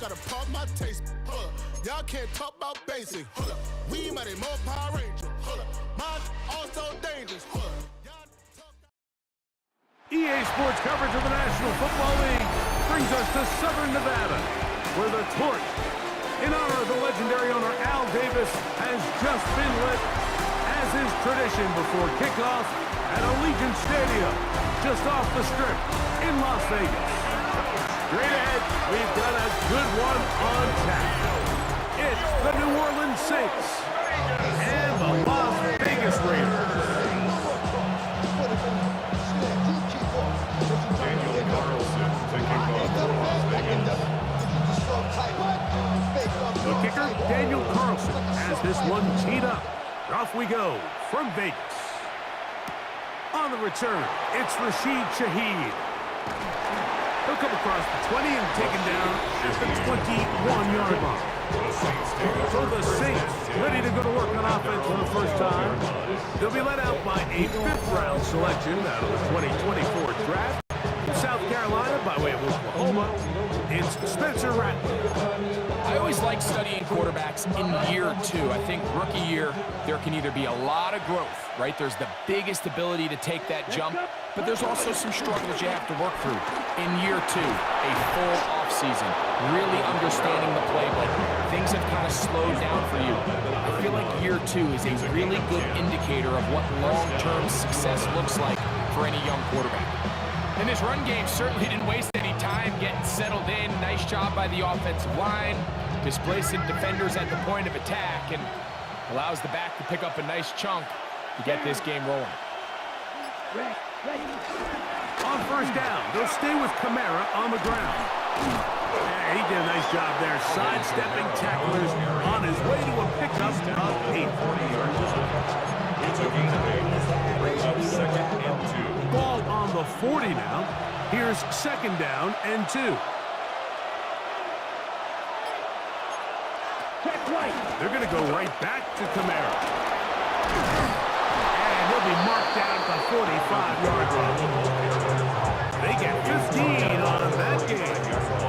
gotta pop my taste. Hold up. Y'all can't talk about basic. Hold up. We might have more Power Ranger. Hold up. Mine also dangerous. Hold up. EA Sports coverage of the National Football League brings us to Southern Nevada, where the torch, in honor of the legendary owner Al Davis, has just been lit, as is tradition before kickoff at Allegiant Stadium, just off the Strip in Las Vegas. Straight ahead, we've got a good one on tap. It's the New Orleans Saints and the Las Vegas Raiders. The kicker, Daniel Carlson, has this one teed up. Off we go from Vegas. On the return, it's Rashid Shaheed. He'll come across the 20 and taken down at the 21-yard line. So the Saints ready to go to work on offense for the first time. They'll be led out by a fifth-round selection out of the 2024 draft. From South Carolina by way of Oklahoma, it's Spencer Rattler. I always like studying quarterbacks in year two. I think rookie year, there can either be a lot of growth, right? There's the biggest ability to take that jump, but there's also some struggles you have to work through. In year two, a full offseason, really understanding the playbook. Things have kind of slowed down for you. I feel like year two is a really good indicator of what long-term success looks like for any young quarterback. And this run game certainly didn't waste any time getting settled in. Nice job by the offensive line, displacing defenders at the point of attack, and allows the back to pick up a nice chunk to get this game rolling. On first down, they'll stay with Kamara on the ground. Yeah, he did a nice job there, sidestepping tacklers on his way to a pickup of 8. Second and 2. Ball on the 40 now. Here's second down and 2. They're going to go right back to Kamara. And he'll be marked down at the 45-yard line. They get 15 on that game.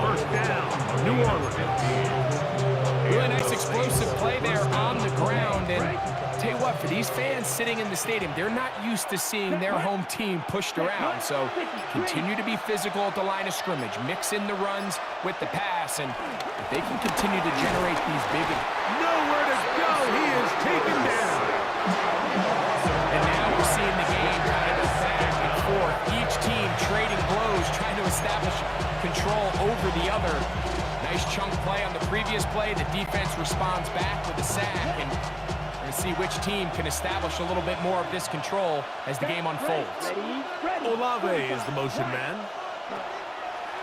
First down, New Orleans. Really nice explosive play there on the ground. And tell you what, for these fans sitting in the stadium, they're not used to seeing their home team pushed around. So continue to be physical at the line of scrimmage. Mix in the runs with the pass. And if they can continue to generate these big... Nowhere to go. He is taken down. And now we're seeing the game kind of back and forth. Each team trading blows, trying to establish control over the other. Nice chunk play on the previous play. The defense responds back with a sack. And we're going to see which team can establish a little bit more of this control as the game unfolds. Olave is the motion man.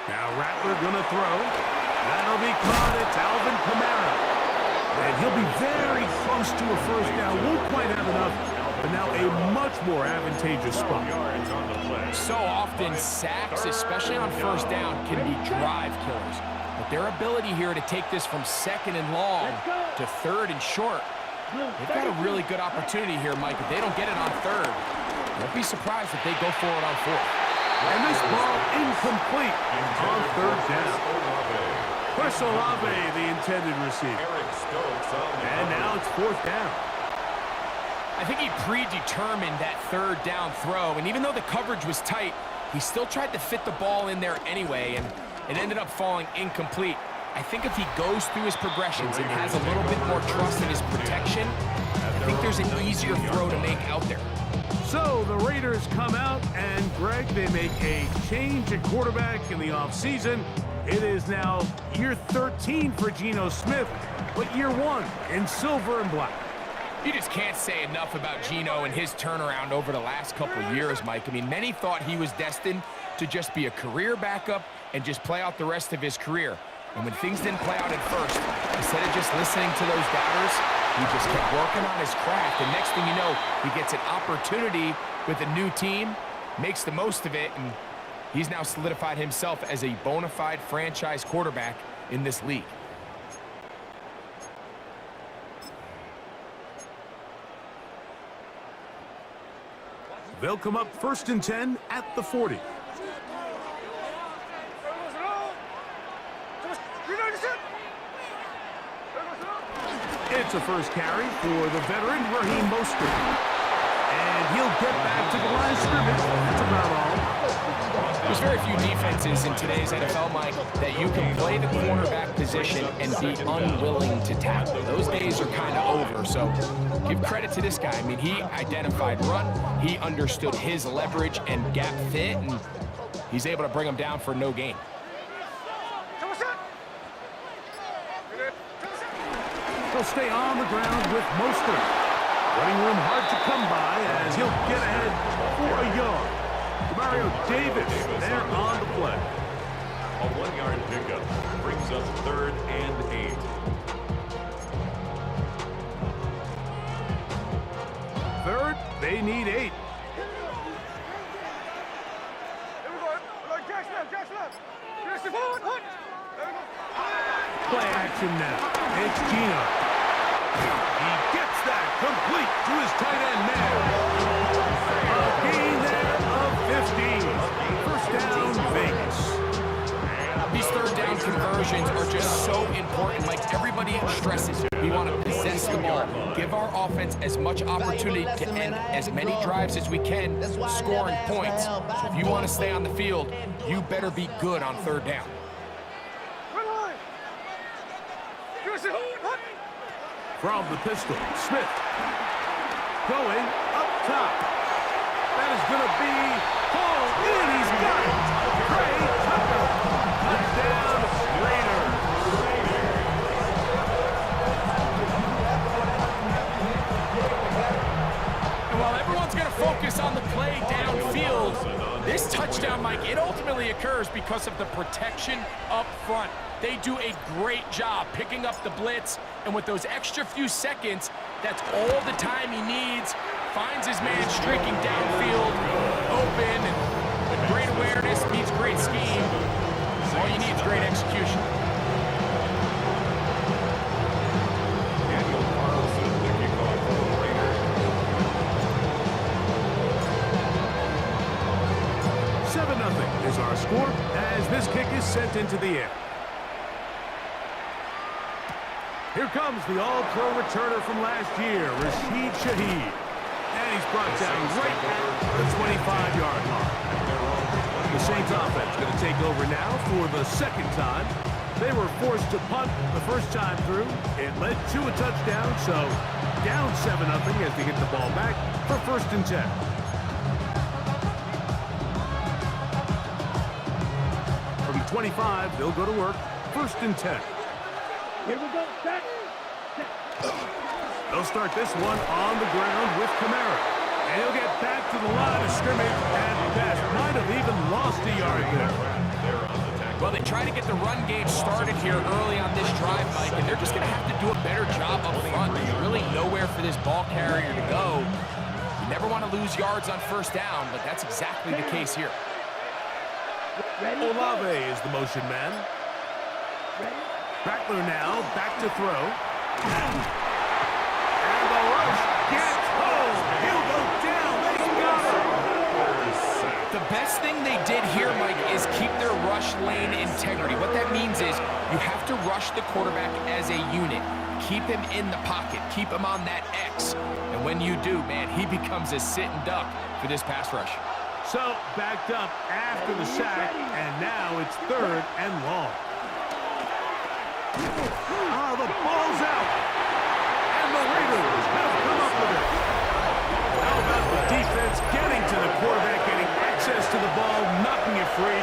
Now Rattler going to throw. That'll be caught. It's Alvin Kamara. And he'll be very close to a first down. Won't quite have enough, but now a much more advantageous spot. So often sacks, especially on first down, can be drive killers. But their ability here to take this from second and long to third and short, they've got a really good opportunity here, Mike. If they don't get it on third, don't be surprised if they go for it on fourth. And this ball incomplete on third down. Chris Olave, the intended receiver. And now it's fourth down. I think he predetermined that third down throw, and even though the coverage was tight, he still tried to fit the ball in there anyway, and it ended up falling incomplete. I think if he goes through his progressions and has a little bit more trust in his protection, I think there's an easier throw to make out there. So the Raiders come out, and Greg, they make a change at quarterback in the offseason. It is now year 13 for Geno Smith, but year 1 in silver and black. You just can't say enough about Geno and his turnaround over the last couple of years, Mike. I mean, many thought he was destined to just be a career backup and just play out the rest of his career. And when things didn't play out at first, instead of just listening to those doubters, he just kept working on his craft. And next thing you know, he gets an opportunity with a new team, makes the most of it, and he's now solidified himself as a bona fide franchise quarterback in this league. They'll come up first and 10 at the 40. It's a first carry for the veteran, Raheem Mostert. And he'll get back to the line of scrimmage. That's about all. There's very few defenses in today's NFL, Mike, that you can play the cornerback position and be unwilling to tackle. Those days are kind of over, so give credit to this guy. I mean, he identified run, he understood his leverage and gap fit, and he's able to bring him down for no gain. He'll stay on the ground with Mostert. Running room hard to come by as he'll get ahead for a yard. Mario Davis there on the play. A 1-yard pickup brings up 3rd and 8. Third, they need 8. Play action now. It's Gino. He gets that complete to his tight end man. A gain there of 15. First down, Vegas. These third down conversions are just so important. Like everybody stresses, we want to possess the ball, give our offense as much opportunity to end as many drives as we can, scoring points. So if you want to stay on the field, you better be good on third down. From the pistol, Smith. Going up top. That is going to be hauled in. He's got it. Trey Tucker. Touchdown, Raiders. And while everyone's going to focus on the play downfield, this touchdown, Mike, it ultimately occurs because of the protection up front. They do a great job picking up the blitz, and with those extra few seconds, that's all the time he needs. Finds his man streaking downfield, open, and with great awareness meets great scheme. All you need is great execution. Daniel Carlson, the kickoff for the Raiders. 7-0 is our score as this kick is sent into the air. Here comes the all-pro returner from last year, Rashid Shaheed. And he's brought down right at the 25-yard line. The Saints offense going to take over now for the second time. They were forced to punt the first time through. It led to a touchdown, so down 7-0 as they get the ball back for 1st and 10. From the 25, they'll go to work, 1st and 10. Here we go, set. They'll start this one on the ground with Kamara. And he'll get back to the line of scrimmage at best. Might have even lost a yard there. Well, they try to get the run game started here early on this drive, Mike, and they're just going to have to do a better job up front. There's really nowhere for this ball carrier to go. You never want to lose yards on 1st down, but that's exactly the case here. Olave is the motion man. Rattler now, back to throw. And the rush gets home. He'll go down. They got him. The best thing they did here, Mike, is keep their rush lane integrity. What that means is you have to rush the quarterback as a unit. Keep him in the pocket. Keep him on that X. And when you do, man, he becomes a sit and duck for this pass rush. So, backed up after the sack, and now it's 3rd and long. Oh, the ball's out. And the Raiders have come up with it. How about the defense getting to the quarterback, getting access to the ball, knocking it free,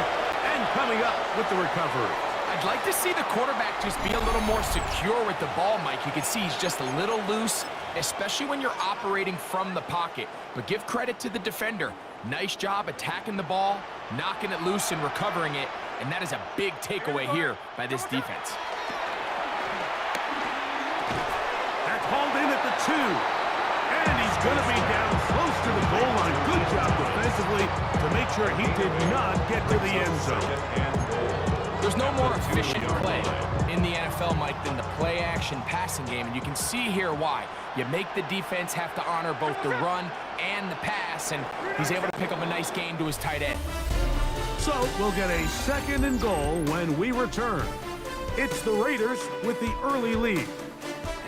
and coming up with the recovery. I'd like to see the quarterback just be a little more secure with the ball, Mike. You can see he's just a little loose, especially when you're operating from the pocket. But give credit to the defender. Nice job attacking the ball, knocking it loose and recovering it, and that is a big takeaway here by this defense. That's hauled in at the 2. And he's going to be down close to the goal line. Good job defensively to make sure he did not get to the end zone. There's no more efficient play in the NFL, Mike, than the play-action passing game, and you can see here why. You make the defense have to honor both the run and the pass, and he's able to pick up a nice gain to his tight end. So we'll get a 2nd and goal when we return. It's the Raiders with the early lead.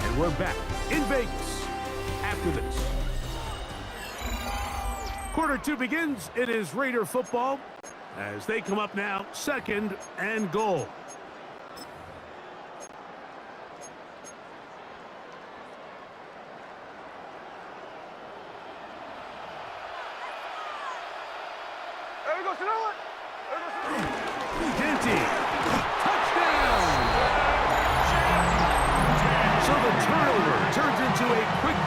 And we're back in Vegas after this. Quarter 2 begins. It is Raider football as they come up now, 2nd and goal.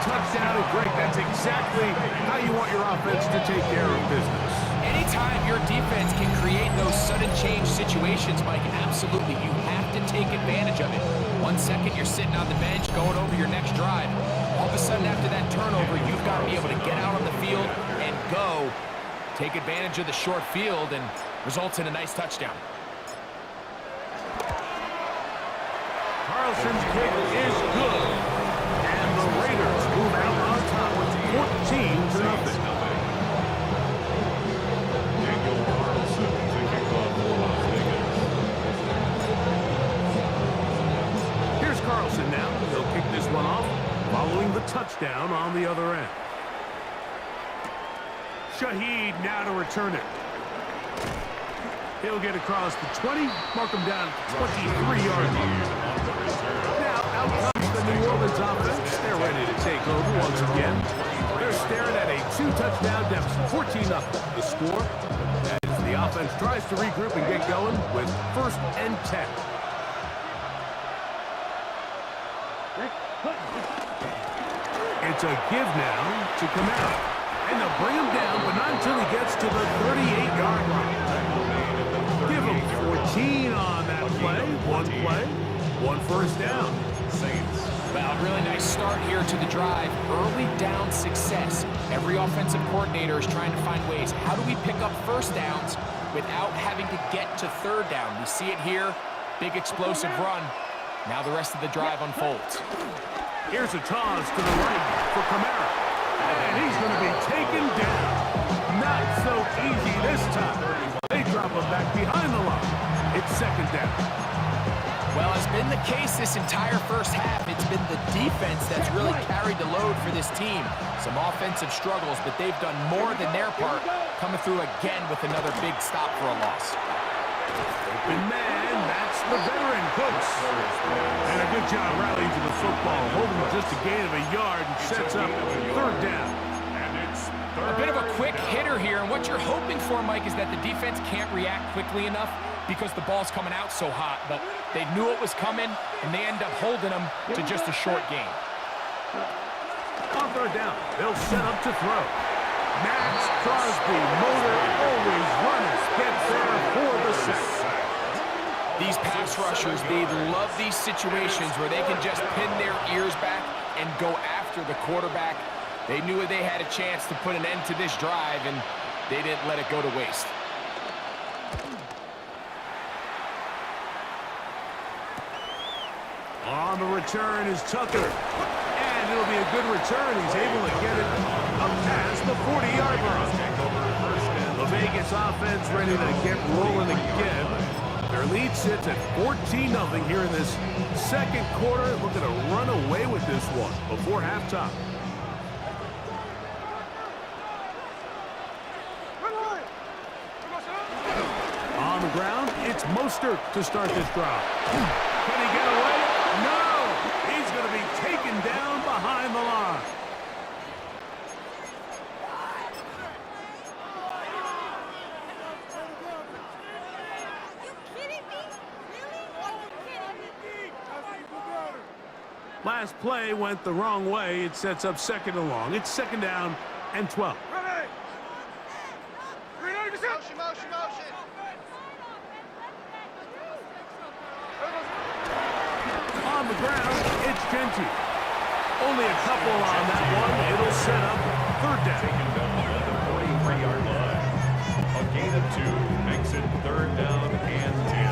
Touchdown, and Greg, that's exactly how you want your offense to take care of business. Anytime your defense can create those sudden change situations, Mike, absolutely, you have to take advantage of it. 1 second, you're sitting on the bench going over your next drive. All of a sudden, after that turnover, you've got to be able to get out on the field and go. Take advantage of the short field and results in a nice touchdown. Carlson's kick is good. The Raiders move out on top with 14-0. Here's Carlson now. He'll kick this one off, following the touchdown on the other end. Shaheed now to return it. He'll get across the 20, mark him down at the 23-yard line. Now out comes the New Orleans offense. They're ready to take over once again. They're staring at a 2-touchdown deficit, 14-0. The score as the offense tries to regroup and get going with 1st and 10. It's a give now to come out. And they'll bring him down, but not until he gets to the 38-yard line. Give him 14 on that play. 1 first down. Well, really nice start here to the drive. Early down success. Every offensive coordinator is trying to find ways. How do we pick up first downs without having to get to 3rd down? We see it here. Big explosive run. Now the rest of the drive unfolds. Here's a toss to the right for Kamara. And he's going to be taken down. Not so easy this time. They drop him back behind the line. It's 2nd down. Well, it's been the case this entire first half. It's been the defense that's really carried the load for this team. Some offensive struggles, but they've done more than their part, coming through again with another big stop for a loss. Open man, that's the veteran Cooks. And a good job rallying to the football, holding just a gain of a yard and sets up 3rd down. A bit of a quick hitter here, and what you're hoping for, Mike, is that the defense can't react quickly enough because the ball's coming out so hot, but they knew it was coming, and they end up holding them to just a short gain. On 3rd down, they'll set up to throw. Max Crosby, motor always runners, gets there for the sack. These pass rushers, they love these situations where they can just pin their ears back and go after the quarterback. They knew they had a chance to put an end to this drive, and they didn't let it go to waste. On the return is Tucker. And it'll be a good return. He's able to get it up past the 40-yard line. The Vegas offense ready to get rolling again. Their lead sits at 14-0 here in this 2nd quarter. Looking to run away with this one before halftime. On the ground, it's Mostert to start this drive. Can he get away? No! He's going to be taken down behind the line. Last play went the wrong way. It sets up 2nd and long. It's 2nd down and 12. On the ground, it's Genty. Only a couple on that one. It'll set up 3rd down. Taken down at the 43-yard line. A gain of 2 makes it 3rd down and 10.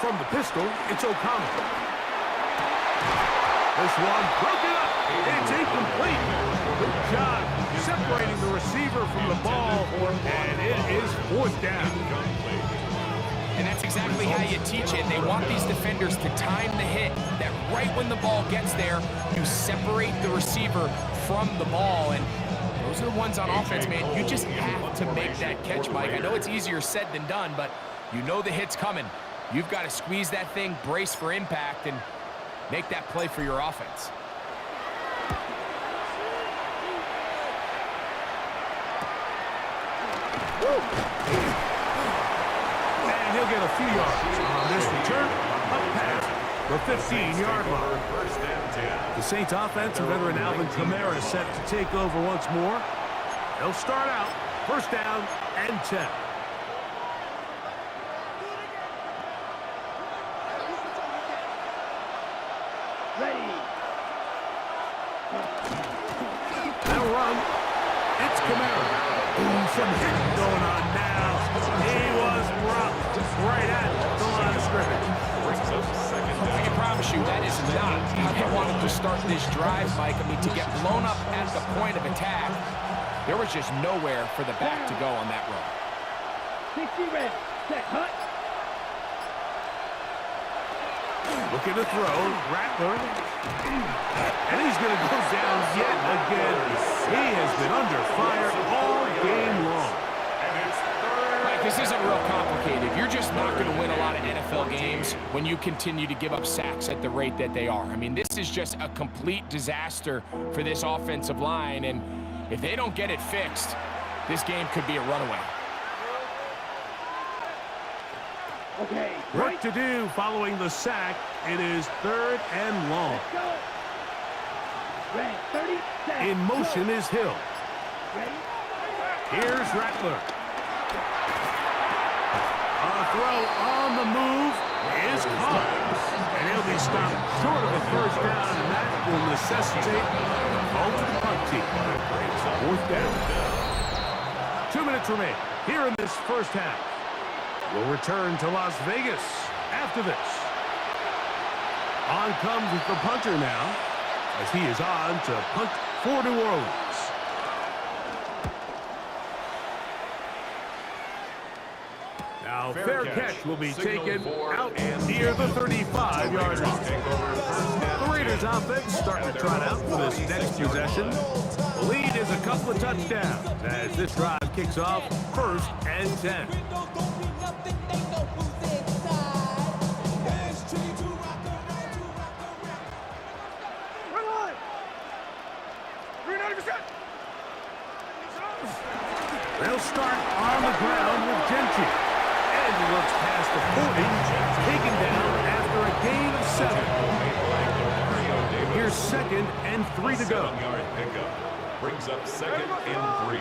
From the pistol, it's O'Connell. This one broken up. It's incomplete. Good job separating the receiver from the ball, and it is fourth down. And that's exactly how you teach it. They want these defenders to time the hit, that right when the ball gets there, you separate the receiver from the ball. And those are the ones on offense, man. You just have to make that catch, Mike. I know it's easier said than done, but you know the hit's coming. You've got to squeeze that thing, brace for impact, and make that play for your offense. And he'll get a few yards on this return, up past the 15-yard line. The Saints offense and veteran Alvin Kamara set to take over once more. They'll start out first down and 10. They'll run. It's Kamara. Some hitting going on now. He was rocked right at the line of scrimmage. I can promise you that is not how they wanted to start this drive, Mike. I mean, to get blown up at the point of attack, there was just nowhere for the back to go on that run. 60 red. Set, hut. Looking to throw, Rattler. And he's going to go down yet again. He has been under fire all game long. Mike, this isn't real complicated. You're just not going to win a lot of NFL games when you continue to give up sacks at the rate that they are. I mean, this is just a complete disaster for this offensive line, and if they don't get it fixed, this game could be a runaway. Okay. Work to do following the sack. It is third and long. Let's go. Red, 30, set. In motion is Hill. Ready? Here's Rattler. A throw on the move is caught. And he'll be stopped short of a first down, and that will necessitate a call to the punt team. Fourth down. 2 minutes remain here in this first half. We'll return to Las Vegas after this. On comes the punter now, as he is on to punt for New Orleans. Now, fair catch will be taken out near the 35-yard line. The Raiders offense starting to trot out for this next possession. The lead is a couple of touchdowns as this drive kicks off first and 10. They'll start on the ground with Gentry. And he looks past the 40, taken down after a gain of 7. Here's second and 3 to go. 7-yard pickup brings up second and 3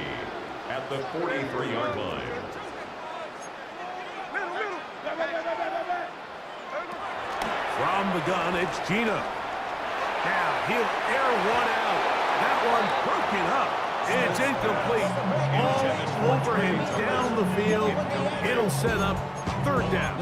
at the 43-yard line. From the gun, it's Gino. Now he'll air one out. That one broken up. It's incomplete. All over him down the field. It'll set up third down.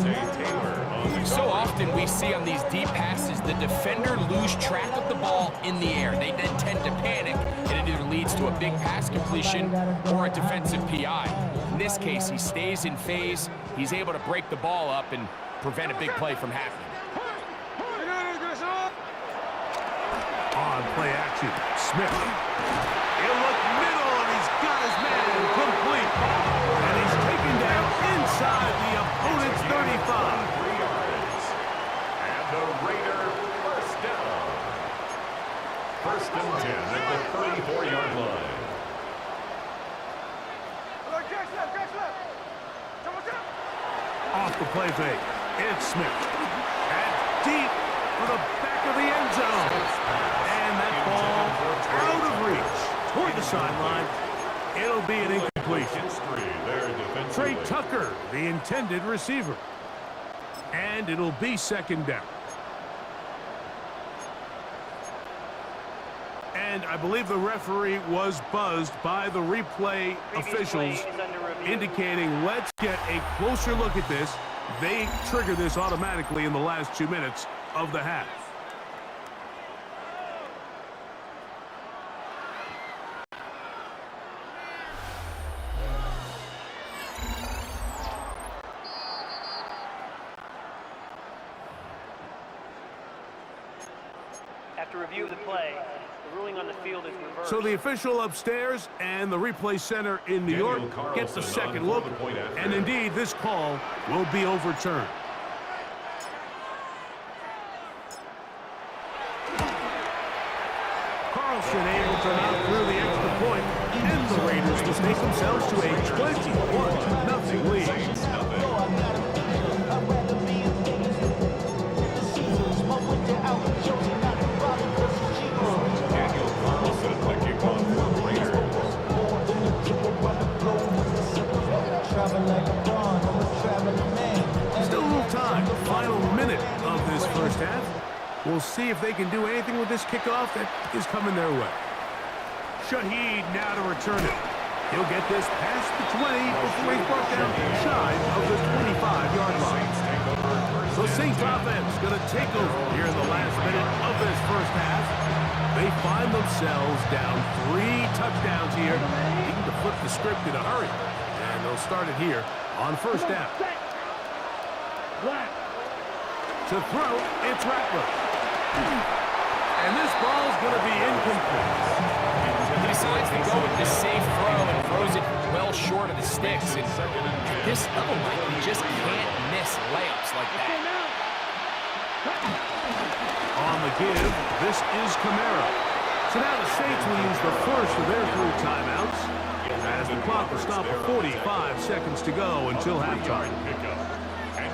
So often we see on these deep passes, the defender lose track of the ball in the air. They then tend to panic, and it either leads to a big pass completion or a defensive PI. In this case, he stays in phase. He's able to break the ball up and prevent a big play from happening. On play action, Smith. He'll look middle, and he's got his man complete. And he's taken down inside the opponent's 35. 3 yards. And the Raider first down. First and 10 at the 34-yard line. Off the play fake, it's Smith. And deep for the back of the end zone. And that ball out of reach toward the sideline. It'll be an incompletion. Trey Tucker, the intended receiver. And it'll be second down. And I believe the referee was buzzed by the replay officials, indicating let's get a closer look at this. They trigger this automatically in the last 2 minutes of the half. review of the play. The ruling on the field is reversed. So the official upstairs and the replay center in New York gets the second look, and indeed this call will be overturned. Carlson able to knock through the extra point, and the Raiders will take themselves to a 21-0 lead. Still a little time, final minute of this first half. We'll see if they can do anything with this kickoff that is coming their way. Shaheed now to return it. He'll get this past the 20 before he's brought down shy of the 25-yard line. So Saints offense going to take over here in the last minute of this first half. They find themselves down 3 touchdowns here, needing to flip the script in a hurry. And they'll start it here on first down. To throw, it's Rattler. And this ball's going to be incomplete. He decides to go with the safe throw and throws it well short of the sticks. And at this level, Mike, you just can't miss layups like that. On the give, this is Camara. So now the Saints will use the first of their 3 timeouts, as the clock will stop at 45 seconds to go until halftime.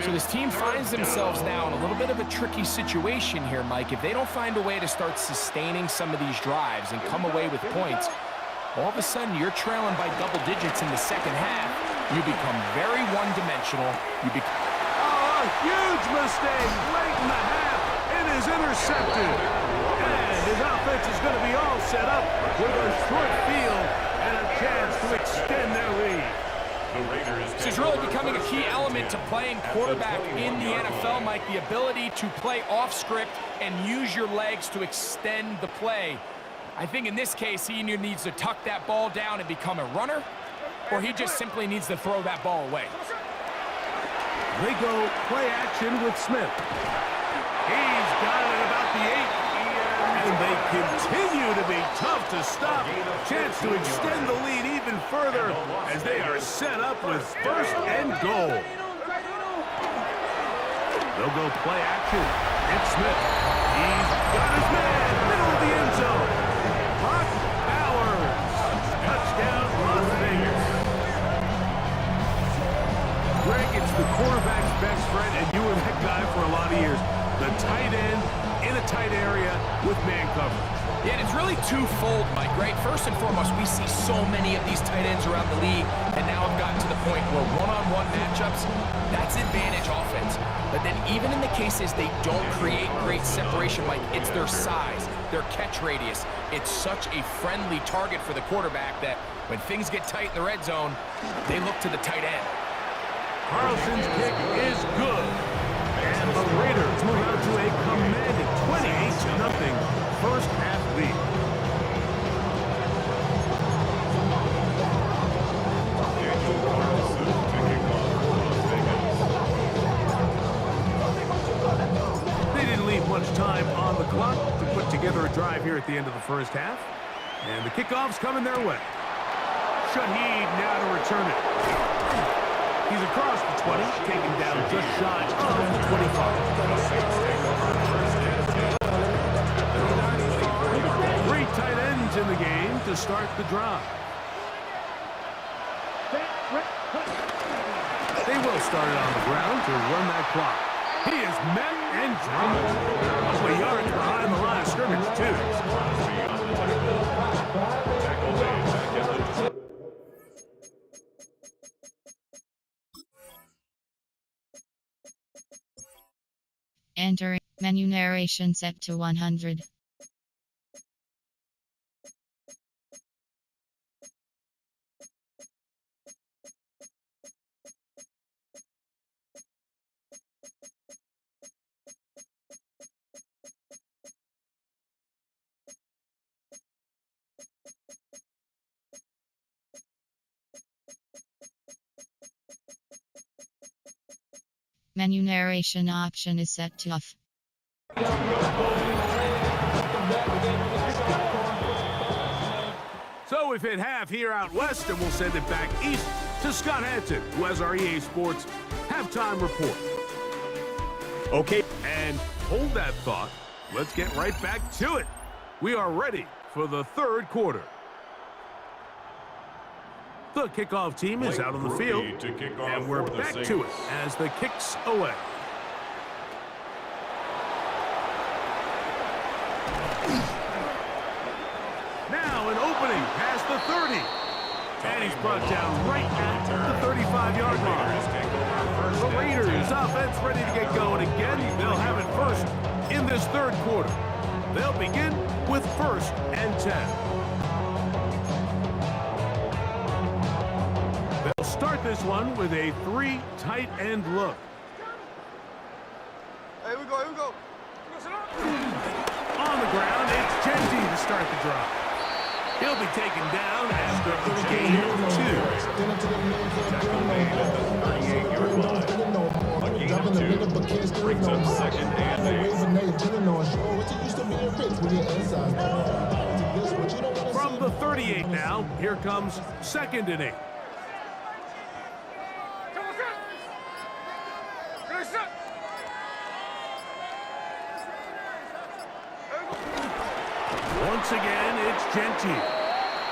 So this team finds themselves now in a little bit of a tricky situation here, Mike. If they don't find a way to start sustaining some of these drives and come away with points, all of a sudden you're trailing by double digits in the second half. You become very one-dimensional. Oh, a huge mistake late in the half. It is intercepted. And his offense is going to be all set up with a short field and a chance to extend their lead. This is really becoming a key element to playing quarterback in the NFL, Mike, the ability to play off script and use your legs to extend the play. I think in this case, he either needs to tuck that ball down and become a runner, or he just simply needs to throw that ball away. They go play action with Smith. He's got it at about the 8. And they continue to be tough to stop. Chance to extend the lead even further as they are set up with first and goal. They'll go play action. It's Smith. He's got his man. Middle of the end zone. Brock Bowers. Touchdown, Las Vegas. Greg, it's the quarterback's best friend, and you were that guy for a lot of years. The tight end in a tight area with man coverage. Yeah, and it's really twofold, Mike, right? First and foremost, we see so many of these tight ends around the league, and now I've gotten to the point where one-on-one matchups, that's advantage offense. But then even in the cases they don't create great separation, Mike, it's their size, their catch radius. It's such a friendly target for the quarterback that when things get tight in the red zone, they look to the tight end. Carlson's kick is good. And the Raiders move out to a commanding 28-0 first half lead. They didn't leave much time on the clock to put together a drive here at the end of the first half. And the kickoff's coming their way. Shaheed now to return it. He's across the 20, taken down just shy of the 25. 3 tight ends in the game to start the drive. They will start it on the ground to run that clock. He is met and dropped. A couple of yards behind the line of scrimmage, too. Entering menu narration set to 100. Menu narration option is set to off. So we've hit half here out west, and we'll send it back east to Scott Hanson, who has our EA Sports halftime report. Okay, and hold that thought. Let's get right back to it. We are ready for the third quarter. The kickoff team is out on the field, and we're back to it as the kick's away. Now an opening past the 30. And he's brought down right at the 35-yard line. The Raiders offense ready to get going again. They'll have it first in this third quarter. They'll begin with 1st and 10. They'll start this one with a 3 tight end look. Here we go, here we go. On the ground, it's Genty to start the drive. He'll be taken down after a gain of 2. Tackle made at the 38-yard line. A gain of 2 brings up 2nd and 8. From the 38 now, here comes 2nd and 8. Once again, it's Genty.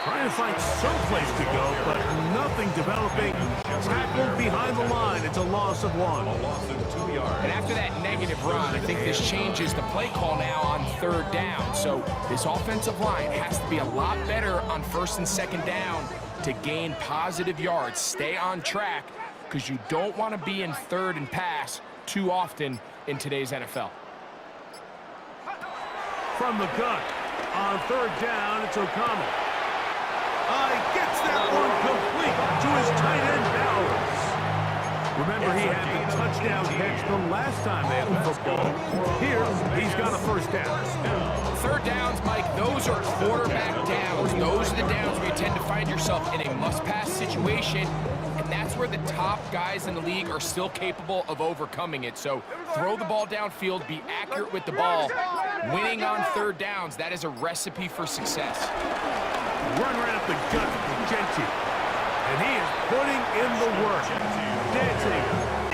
Trying to find some place to go, but nothing developing. Tackled behind the line. It's a loss of 1. A loss of 2 yards. And after that negative run, I think this changes the play call now on 3rd down. So this offensive line has to be a lot better on 1st and 2nd down to gain positive yards. Stay on track, because you don't want to be in 3rd and pass too often in today's NFL. From the gun. On 3rd down, it's O'Connell. He gets that one complete to his tight end, Bowers. Remember, he had the touchdown catch the last time they had the football. Here, he's got a 1st down. 3rd downs, Mike, those are quarterback downs. Those are the downs where you tend to find yourself in a must-pass situation, and that's where the top guys in the league are still capable of overcoming it. So throw the ball downfield, be accurate with the ball. Winning on 3rd downs, that is a recipe for success. Run right up the gut with Genty. And he is putting in the work. Dancing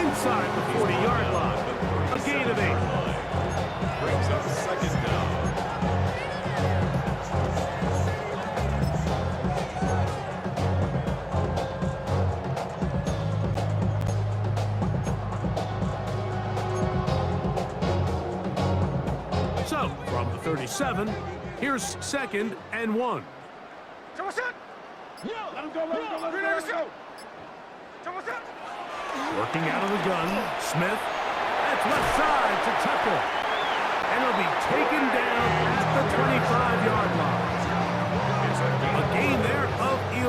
inside the 40-yard line. A gain of 8. Brings up 2nd down. So, from the 37, here's 2nd and 1. Working out of the gun, Smith. That's left side to Tucker. And he'll be taken down at the 25-yard line. A gain there of 11.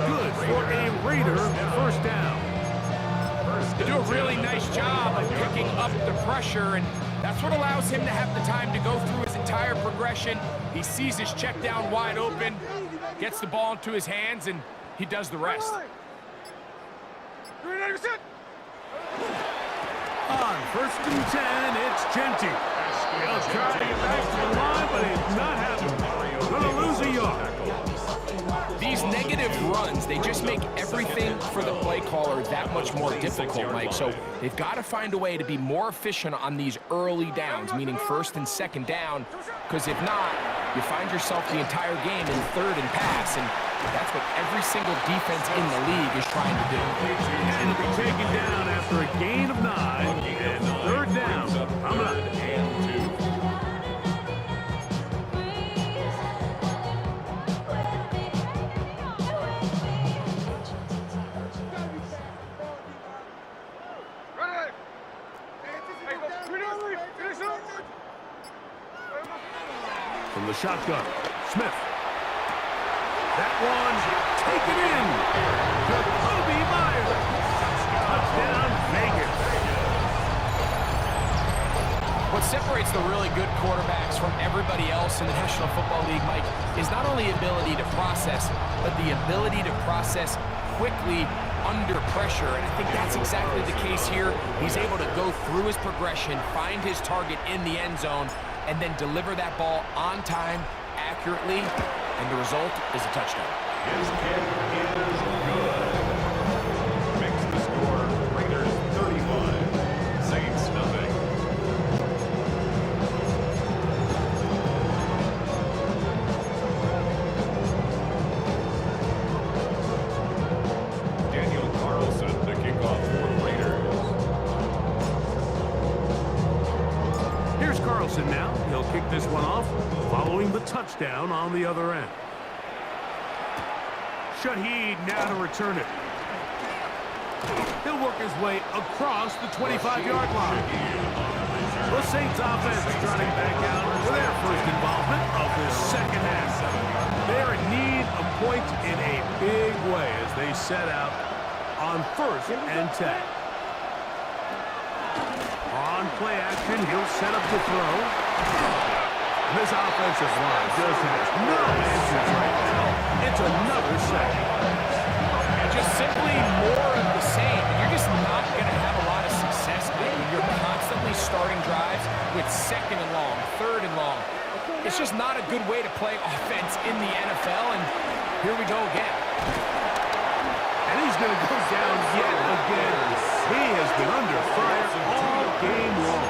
Good for a Raider 1st down. They do a really nice job of picking up the pressure, and that's what allows him to have the time to go through his entire progression. He sees his check down wide open, gets the ball into his hands, and he does the rest. On 1st and 10, it's Genty. He'll try to get back to the line, but it's not happening. Gonna lose a yard. These negative runs, they just make everything for the play caller that much more difficult, Mike. So they've got to find a way to be more efficient on these early downs, meaning 1st and 2nd down, because if not, you find yourself the entire game in 3rd and pass, and that's what every single defense in the league is trying to do. And he'll be taken down after a gain of 9, and 3rd down. I'm up. From the shotgun, Smith. That one taken in. Jacoby Myers. Touchdown, Vegas. What separates the really good quarterbacks from everybody else in the National Football League, Mike, is not only ability to process, but the ability to process quickly under pressure. And I think that's exactly the case here. He's able to go through his progression, find his target in the end zone, and then deliver that ball on time, accurately, and the result is a touchdown. His kick is good. Makes the score Raiders 35, Saints nothing. Daniel Carlson to kick off for the Raiders. Here's Carlson now. He'll kick this one off, following the touchdown on the other end. Shaheed now to return it. He'll work his way across the 25-yard line. The Saints offense trotting back out for their first involvement of the second half. They're in need of points in a big way as they set out on 1st and 10. On play action, he'll set up the throw. This offensive line just has no answers right now. It's another sack. And just simply more of the same. You're just not going to have a lot of success when you're constantly starting drives with 2nd and long, 3rd and long. It's just not a good way to play offense in the NFL, and here we go again. And he's going to go down yet again. He has been under fire all game long.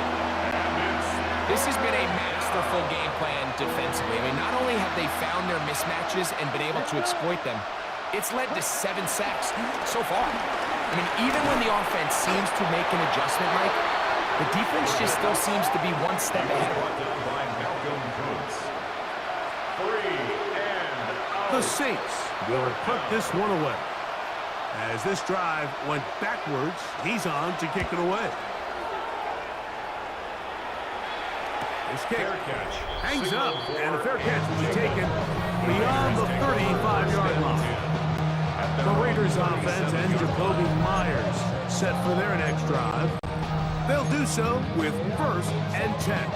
This has been a masterful game plan defensively. I mean, not only have they found their mismatches and been able to exploit them, it's led to 7 sacks so far. I mean, even when the offense seems to make an adjustment, Mike, the defense just still seems to be one step ahead. The Saints will put this one away. As this drive went backwards, he's on to kick it away. This kick hangs up, and a fair catch will be taken beyond the 35-yard line. The Raiders offense and Jacoby Myers set for their next drive. They'll do so with 1st and 10.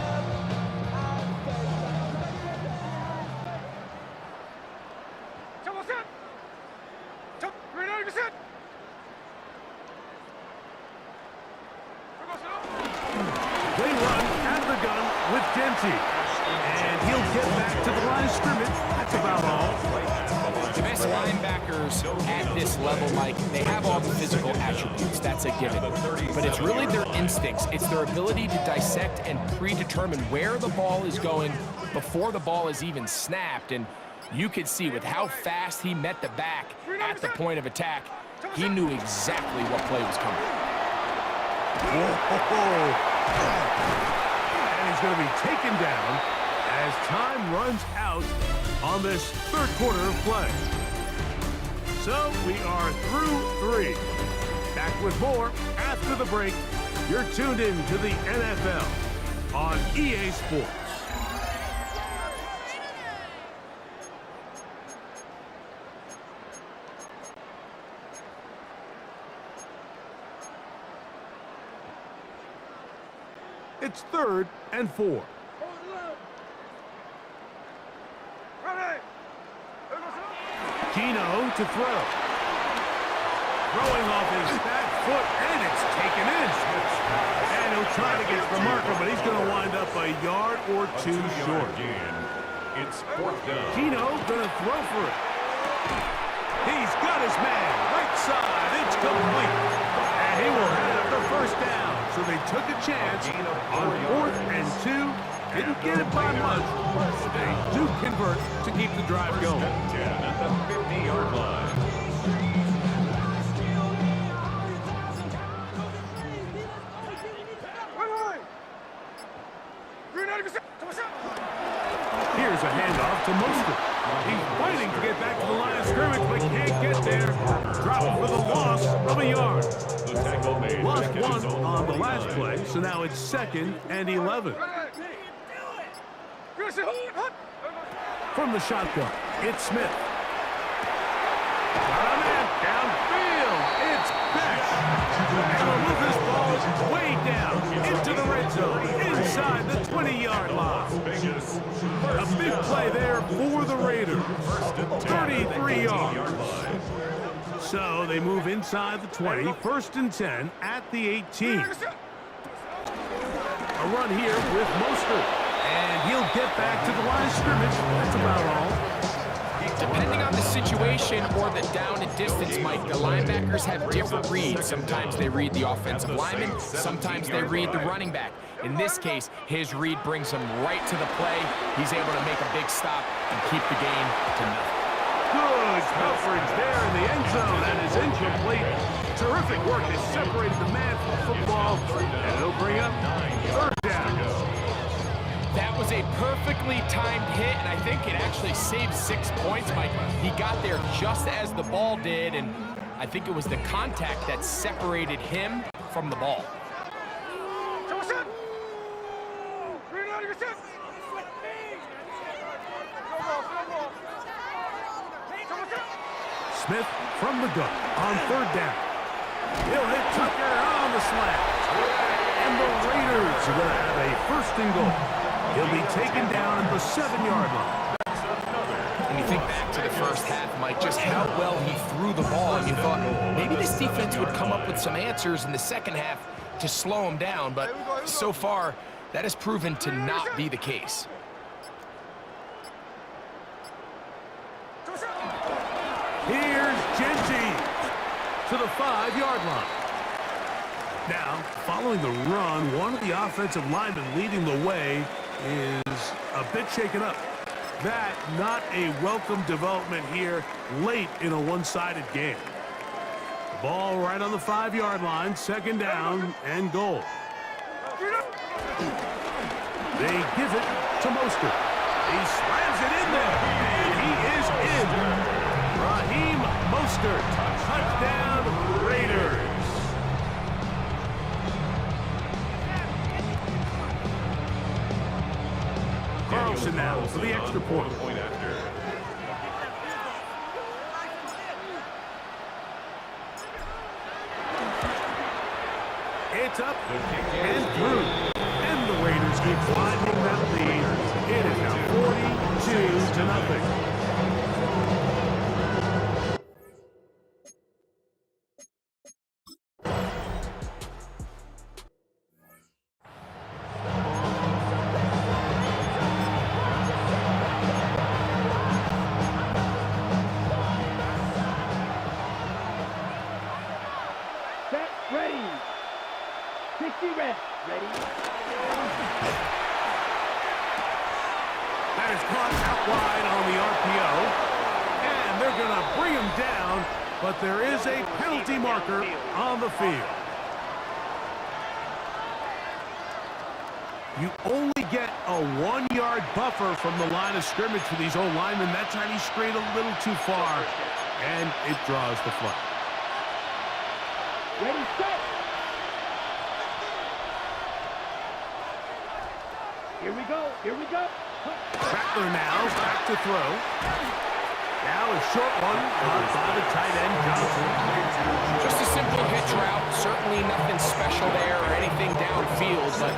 They run at the gun with Dempsey. And he'll get back to the line of scrimmage. That's about all. The best linebackers at this level, Mike, they have all the physical attributes. That's a given. But it's really their instincts. It's their ability to dissect and predetermine where the ball is going before the ball is even snapped. And you could see with how fast he met the back at the point of attack, he knew exactly what play was coming. Whoa. And he's going to be taken down as time runs out on this 3rd quarter of play. So we are through 3. Back with more after the break. You're tuned in to the NFL on EA Sports. It's 3rd and 4. Gino to throw. Throwing off his back foot, and it's taken in. And he'll try to get the marker, but he's going to wind up a yard or 2 short. It's 4th down. Gino going to throw for it. He's got his man. Right side. It's complete. And he will have the 1st down. So they took a chance on 4th and 2. Didn't get it by much. They do convert to keep the drive going. 10 at the 50-yard line. Here's a handoff to Mostert. He's fighting to get back to the line of scrimmage, but can't get there. Drop for the loss of a yard. Lost 1 on the last play, so now it's 2nd and 11. From the shotgun, it's Smith. Got a man downfield. It's Beck. And the Lucas ball is way down into the red zone, inside the 20-yard line. A big play there for the Raiders. 33 yards. So they move inside the 20, 1st and 10 at the 18. A run here with Mostert. And he'll get back to the line of scrimmage. That's about all. depending on the situation or the down and distance, Mike, the linebackers have different reads. Sometimes they read the offensive lineman, sometimes they read the running back. In this case, his read brings him right to the play. He's able to make a big stop and keep the game to nothing. Good coverage there in the end zone. That is incomplete. Terrific work. They separated the man from football, and it'll bring up third down. That was a perfectly timed hit, and I think it actually saved 6 points, Mike. He got there just as the ball did, and I think it was the contact that separated him from the ball. Smith from the gun on third down. He'll hit Tucker on the slant. And the Raiders are going to have a first and goal. He'll be taken down at the 7-yard line. And you think back to the first half, Mike, just how well he threw the ball, and you thought maybe this defense would come up with some answers in the second half to slow him down, but so far, that has proven to not be the case. Here's Genty to the 5-yard line. Now, following the run, one of the offensive linemen leading the way is a bit shaken up. That not a welcome development here late in a one-sided game. Ball right on the 5-yard line, second down and goal. They give it to Mostert. He slams it in there, and he is in. Raheem Mostert, touchdown Raiders. Carlson now for the extra point. It's up and through. And the Raiders keep climbing that lead. It is now 42-0. That is caught out wide on the RPO. And they're going to bring him down, but there is a penalty marker on the field. You only get a 1-yard buffer from the line of scrimmage for these old linemen. That time he strayed a little too far, and it draws the flag. Ready, set. Here we go. Here we go. Rattler now back to throw. Now a short one caught by the tight end, Johnson. Just a simple hitch route. Certainly nothing special there or anything downfield, but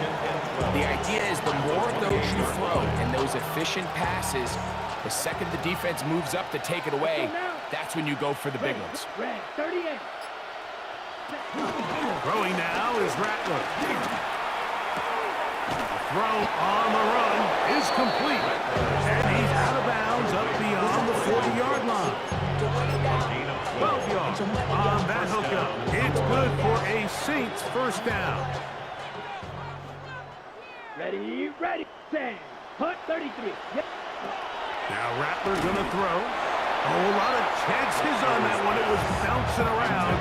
the idea is the more of those you throw and those efficient passes, the second the defense moves up to take it away, that's when you go for the big ones. Red, 38. Throwing now is Rattler. Throw on the run is complete. And he's out of bounds up beyond the 40-yard line. 12 yards on that hookup. It's good for a Saints first down. Ready, ready, stand. Punt 33. Yep. Now Rattler gonna throw. A whole lot of chances on that one. It was bouncing around,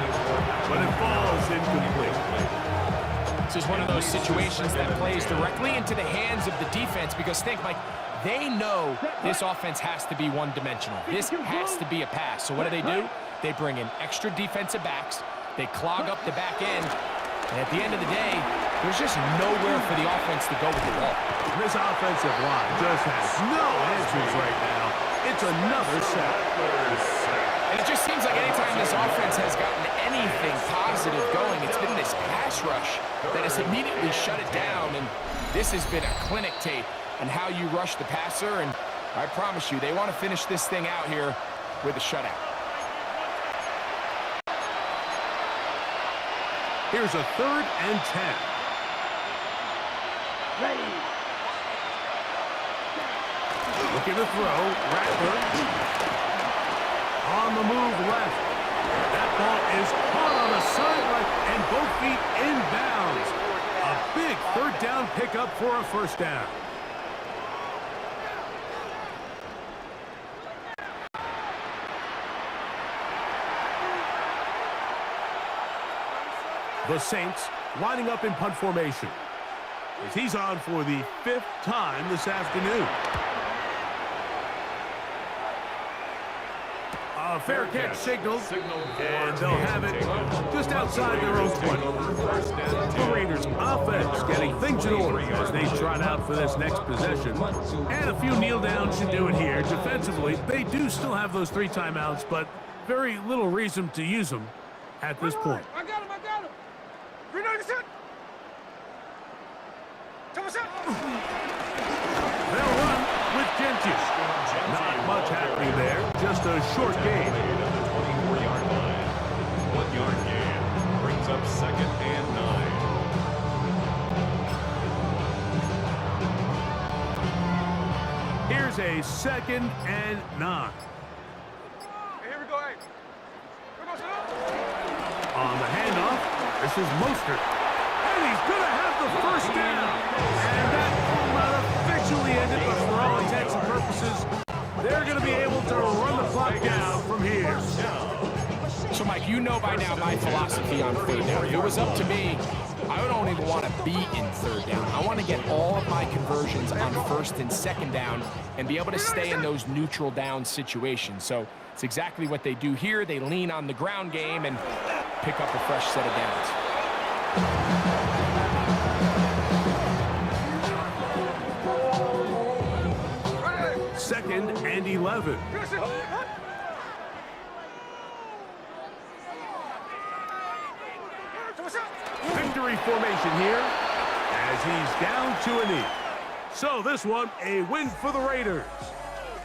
but it falls incomplete. This is one of those situations that plays directly into the hands of the defense because think, Mike, they know this offense has to be one-dimensional. This has to be a pass. So what do? They bring in extra defensive backs. They clog up the back end. And at the end of the day, there's just nowhere for the offense to go with the ball. This offensive line just has no answers right now. It's another sack. And it just seems like anytime this offense has gotten anything positive going, it's been this pass rush that has immediately shut it down. And this has been a clinic tape on how you rush the passer. And I promise you, they want to finish this thing out here with a shutout. Here's a 3rd and 10. Ready. Looking to throw. Rattler. On the move left. That ball is caught on the sideline and both feet inbounds. A big third down pickup for a first down. The Saints lining up in punt formation as he's on for the 5th time this afternoon. A fair catch signaled, and they'll have it just outside their own 20. The Raiders offense getting things in order as they trot out for this next possession. And a few kneel downs should do it here. Defensively, they do still have those 3 timeouts, but very little reason to use them at this point. I got him. They'll run with Gentius. Not much happening there, just a short gain. At the 24-yard line. 1-yard gain brings up 2nd and 9. Here's a 2nd and 9. Here we go, hey. On the handoff, this is Mostert. And he's going to have the first down. And that will not officially end it, but for all intents and purposes, they're going to be able to run the clock down from here. So, Mike, you know by now my philosophy on 3rd down. If it was up to me, I would only want to be in 3rd down. I want to get all of my conversions on 1st and 2nd down and be able to stay in those neutral down situations. So it's exactly what they do here. They lean on the ground game and pick up a fresh set of downs. 2nd and 11. Victory formation here as he's down to a knee. So this one, a win for the Raiders.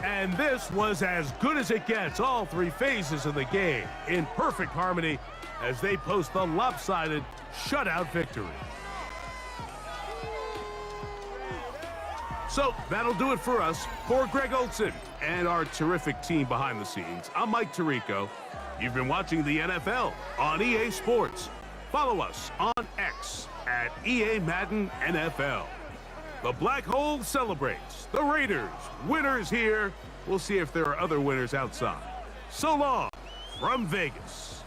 And this was as good as it gets. All 3 phases of the game in perfect harmony as they post the lopsided shutout victory. So that'll do it for us. For Greg Olson and our terrific team behind the scenes, I'm Mike Tirico. You've been watching the NFL on EA Sports. Follow us on X at EA Madden NFL. The Black Hole celebrates. The Raiders, winners here. We'll see if there are other winners outside. So long from Vegas.